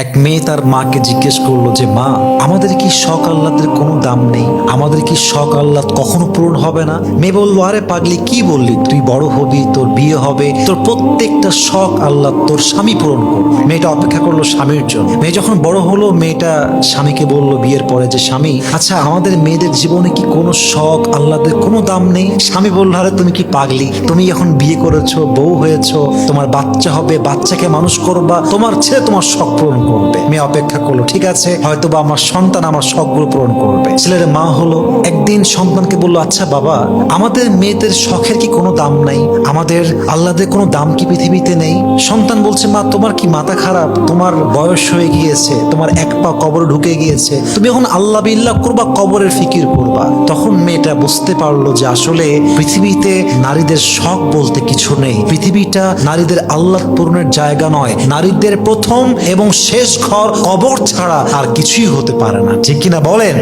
এক মেয়ে তার মাকে জিজ্ঞেস করলো যে মা, আমাদের কি শখ আহ্লাদের কোনো দাম নেই? আমাদের কি শখ আহ্লাদ কখনো পূরণ হবে না? মেয়ে বললো, আরে পাগলি কি বললি, তুই বড় হবি, তোর বিয়ে হবে, তোর প্রত্যেকটা শখ আহ্লাদ তোর স্বামী পূরণ করবে। মেয়েটা অপেক্ষা করলো স্বামীর জন্য। মেয়ে যখন বড় হলো, মেয়েটা স্বামীকে বললো বিয়ের পরে যে স্বামী, আচ্ছা আমাদের মেয়েদের জীবনে কি কোনো শখ আহ্লাদের কোনো দাম নেই? স্বামী বললো, আরে তুমি কি পাগলি, তুমি এখন বিয়ে করেছো, বউ হয়েছো, তোমার বাচ্চা হবে, বাচ্চাকে মানুষ করবা, তোমার ছেলে তোমার শখ পূরণ করবে। মেয়ে অপেক্ষা করলো, ঠিক আছে হয়তো বা আমার সন্তান আমার শখগুলো পূরণ করবে। ছেলের মা হলো, একদিন সন্তানকে বললো, আচ্ছা বাবা, আমাদের মেয়েদের শখের কি কোনো দাম নাই? আমাদের আল্লাদের কোনো দাম কি পৃথিবীতে নেই? সন্তান বলছে, মা তোমার কি মাথা খারাপ? তোমার বয়স হয়ে গিয়েছে, তোমার এক পা কবরে ঢুকে গিয়েছে, তুমি এখন আল্লাহ বিল্লাহ করবা, কবরের ফিকির করবা। তখন মেয়েটা বুঝতে পারলো যে আসলে পৃথিবীতে নারীদের শখ বলতে কিছু নেই। পৃথিবীটা নারীদের আল্লাহ পূরণের জায়গা নয়। নারীদের প্রথম এবং শেষ ঘর কবর ছাড়া আর কিছুই হতে পারে না। ঠিক কিনা বলেন?